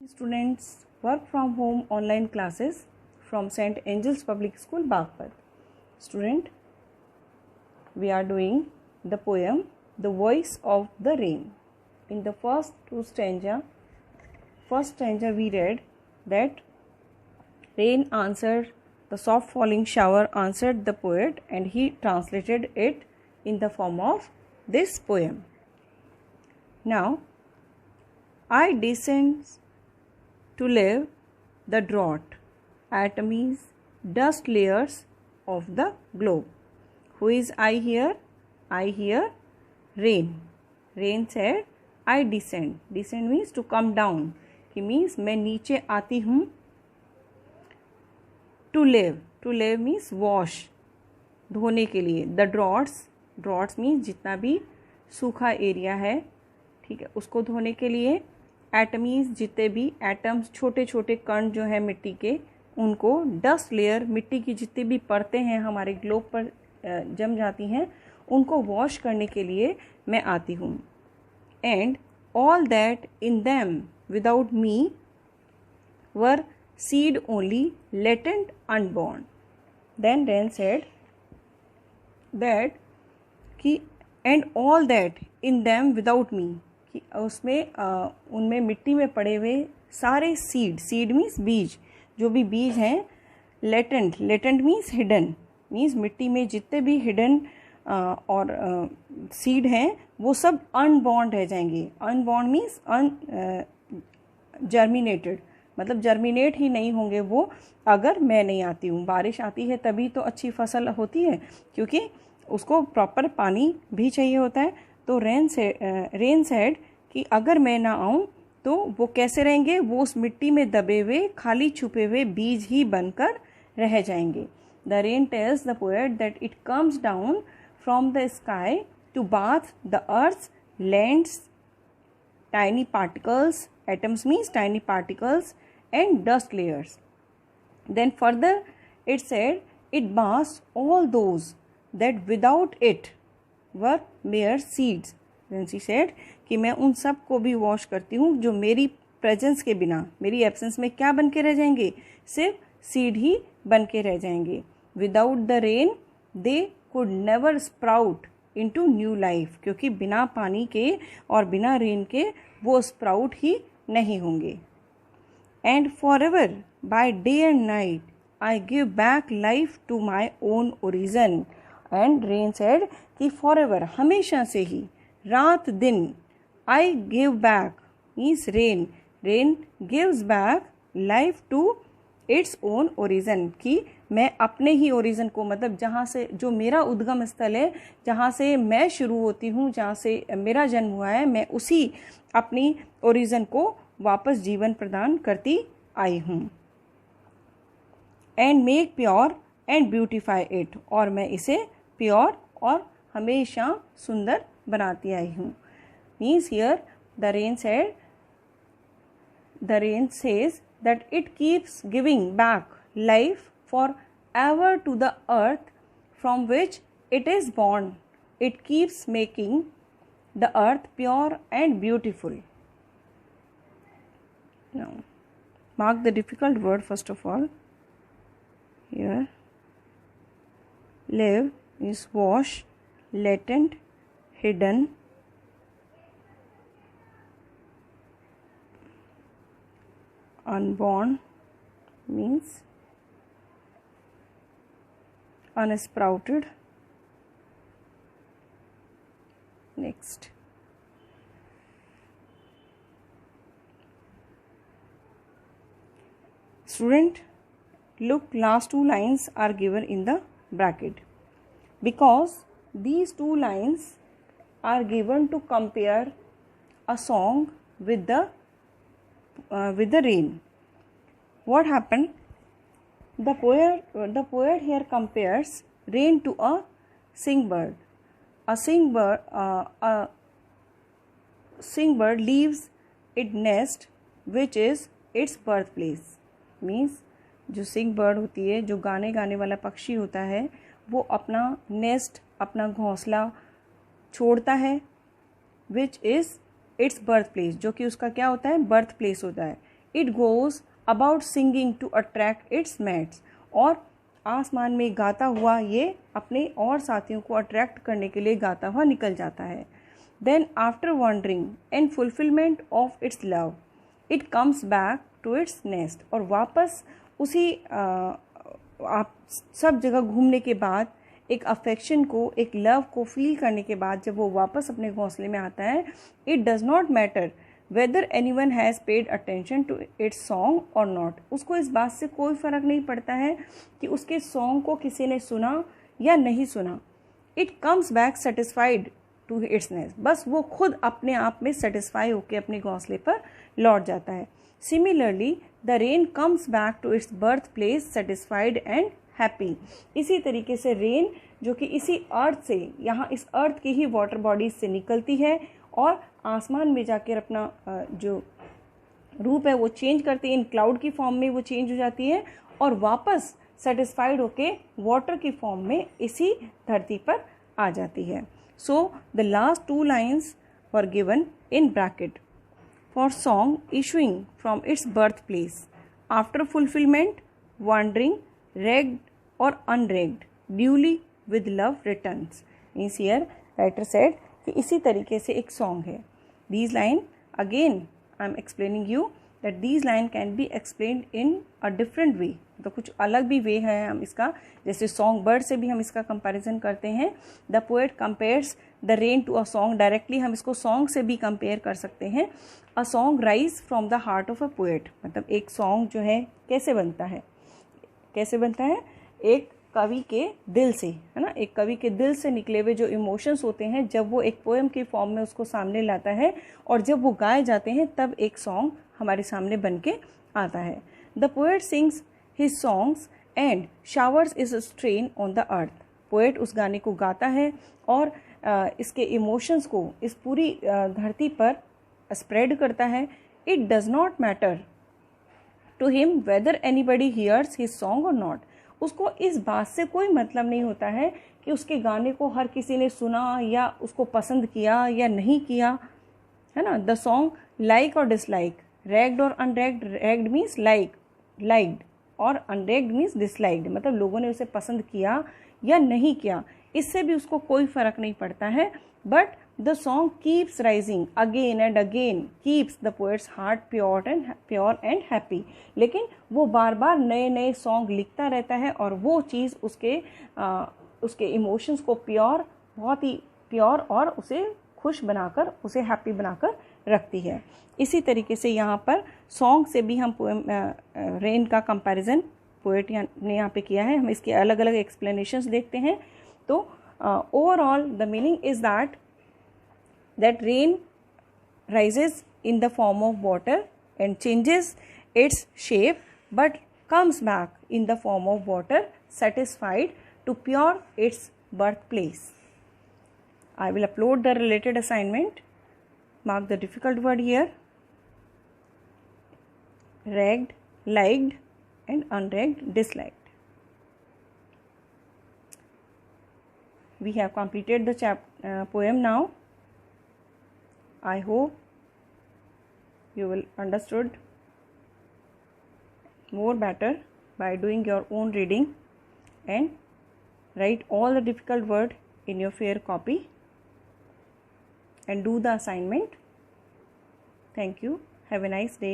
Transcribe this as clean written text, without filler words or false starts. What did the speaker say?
Students, work from home online classes from St. Angel's Public School, Bagpat. Student, we are doing the poem The Voice of the Rain. In the first stanza we read that rain answered, the soft falling shower answered the poet, and he translated it in the form of this poem. Now, I descend to live the drought, atomies, dust layers of the globe. Who is I here? I here, rain. Rain said, I descend. Descend means to come down. He means मैं नीचे आती हूँ. To live. To live means wash. धोने के लिए. The droughts. Droughts means जितना भी सूखा एरिया है, ठीक है, उसको धोने के लिए. एटमीज, जितने भी एटम्स, छोटे छोटे कण जो है मिट्टी के, उनको डस्ट लेयर, मिट्टी की जितनी भी परतें हैं हमारे ग्लोब पर जम जाती हैं, उनको वॉश करने के लिए मैं आती हूँ. And all that in them without me were seed only, latent unborn. Then rain said that कि and all that in them without me, कि उसमें उनमें मिट्टी में पड़े हुए सारे सीड मीन्स बीज, जो भी बीज हैं, लेटेंट मीन्स हिडन, मीन्स मिट्टी में जितने भी हिडन और सीड हैं वो सब अनबॉर्न रह जाएंगे. अनबॉर्न मीन्स जर्मिनेटेड, मतलब जर्मिनेट ही नहीं होंगे वो अगर मैं नहीं आती हूँ. बारिश आती है तभी तो अच्छी फसल होती है, क्योंकि उसको प्रॉपर पानी भी चाहिए होता है. तो रेन सेड कि अगर मैं ना आऊँ तो वो कैसे रहेंगे, वो उस मिट्टी में दबे हुए खाली छुपे हुए बीज ही बनकर रह जाएंगे. The rain tells the poet that it comes down from the sky to bath the earth lands tiny particles, atoms means tiny particles, and dust layers. Then further it said it baths all those that without it were mere seeds. Then she said कि मैं उन सब को भी wash करती हूँ जो मेरी प्रेजेंस के बिना, मेरी एब्सेंस में क्या बन के रह जाएंगे, सिर्फ सीड ही बन के रह जाएंगे. Without the rain they could never sprout into new life, क्योंकि बिना पानी के और बिना रेन के वो स्प्राउट ही नहीं होंगे. And for ever by day and night I give back life to my own origin. And rain said कि फॉर एवर, हमेशा से ही, रात दिन, I give back means rain gives back life to its own origin, कि मैं अपने ही origin को, मतलब जहाँ से, जो मेरा उद्गम स्थल है, जहाँ से मैं शुरू होती हूँ, जहाँ से मेरा जन्म हुआ है, मैं उसी अपनी ओरिजन को वापस जीवन प्रदान करती आई हूँ. And make pure and beautify it, और मैं इसे प्योर और हमेशा सुंदर बनाती आई हूँ. Means here the rain says that it keeps giving back life for ever to the earth from which it is born. It keeps making the earth pure and beautiful. Now, mark the difficult word first of all. Here, live is wash, latent, hidden, unborn means unsprouted. Next, student, look, last two lines are given in the bracket because these two lines are given to compare a song with the rain. What happened? The poet here compares rain to a singbird. A singbird leaves its nest, which is its birthplace. Means जो सिंग bird होती है, जो गाने वाला पक्षी होता है, वो अपना नेस्ट, अपना घोंसला छोड़ता है, which is it's birth place, जो कि उसका क्या होता है, बर्थ प्लेस होता है. It goes about singing to attract its mates. और आसमान में गाता हुआ ये अपने और साथियों को अट्रैक्ट करने के लिए गाता हुआ निकल जाता है. Then after wandering and fulfillment of its love, it comes back to its nest. और वापस उसी आप सब जगह घूमने के बाद, एक अफेक्शन को, एक लव को फील करने के बाद जब वो वापस अपने घोंसले में आता है, it does not matter whether anyone has paid attention to its song और नॉट. उसको इस बात से कोई फ़र्क नहीं पड़ता है कि उसके सॉन्ग को किसी ने सुना या नहीं सुना. It comes back satisfied to its nest. बस वो खुद अपने आप में सेटिस्फाई होकर अपने घोंसले पर लौट जाता है. Similarly the rain comes back to its birth place satisfied and happy. इसी तरीके से रेन जो कि इसी अर्थ से, यहाँ इस अर्थ की ही वाटर बॉडीज से निकलती है और आसमान में जाकर अपना जो रूप है वो चेंज करती है, इन क्लाउड की फॉर्म में वो चेंज हो जाती है और वापस सेटिस्फाइड होके वाटर की फॉर्म में इसी धरती पर आ जाती है. So the last 2 lines were given in bracket for song issuing from its birth place after fulfilment, wandering, ragged और unragged, duly with love returns. Means here writer said कि इसी तरीके से एक सॉन्ग है. These line again I am explaining you that these line can be explained in a different way. तो कुछ अलग भी वे है हम इसका, जैसे सॉन्ग बर्ड से भी हम इसका कंपैरिजन करते हैं. The poet compares the rain to a song. Directly हम इसको सॉन्ग से भी कंपेयर कर सकते हैं. A song rise from the heart of a poet. मतलब एक सॉन्ग जो है कैसे बनता है, कैसे बनता है, एक कवि के दिल से, है ना. एक कवि के दिल से निकले हुए जो इमोशंस होते हैं, जब वो एक पोएम की फॉर्म में उसको सामने लाता है और जब वो गाए जाते हैं तब एक सॉन्ग हमारे सामने बन के आता है. The poet sings his songs and showers is strain on the earth. Poet उस गाने को गाता है और इसके इमोशंस को इस पूरी धरती पर स्प्रेड करता है. It does not matter to him whether anybody hears his song और नॉट. उसको इस बात से कोई मतलब नहीं होता है कि उसके गाने को हर किसी ने सुना या उसको पसंद किया या नहीं किया, है ना. द सॉन्ग लाइक और डिसलाइक, रेग्ड और अनरेग्ड. रेग्ड मीन्स लाइक, लाइक्ड, और अनरेग्ड मीन्स डिसलाइक्ड. मतलब लोगों ने उसे पसंद किया या नहीं किया, इससे भी उसको कोई फ़र्क नहीं पड़ता है. But the song keeps rising again and again, keeps the poets heart pure and happy. लेकिन वो बार बार नए नए सॉन्ग लिखता रहता है और वो चीज़ उसके इमोशंस को प्योर, बहुत ही प्योर और उसे खुश बनाकर, उसे हैप्पी बनाकर रखती है. इसी तरीके से यहाँ पर सॉन्ग से भी हम पोएम रेन का कंपैरिजन पोएट ने यहाँ पे किया है. हम इसके अलग अलग एक्सप्लेनेशंस देखते हैं. तो overall the meaning is that rain rises in the form of water and changes its shape but comes back in the form of water satisfied to pure its birthplace. I will upload the related assignment. Mark the difficult word here. Regged, liked and unregged, disliked. We have completed the poem now. I hope you will understood more better by doing your own reading and write all the difficult word in your fair copy and do the assignment. Thank you. Have a nice day.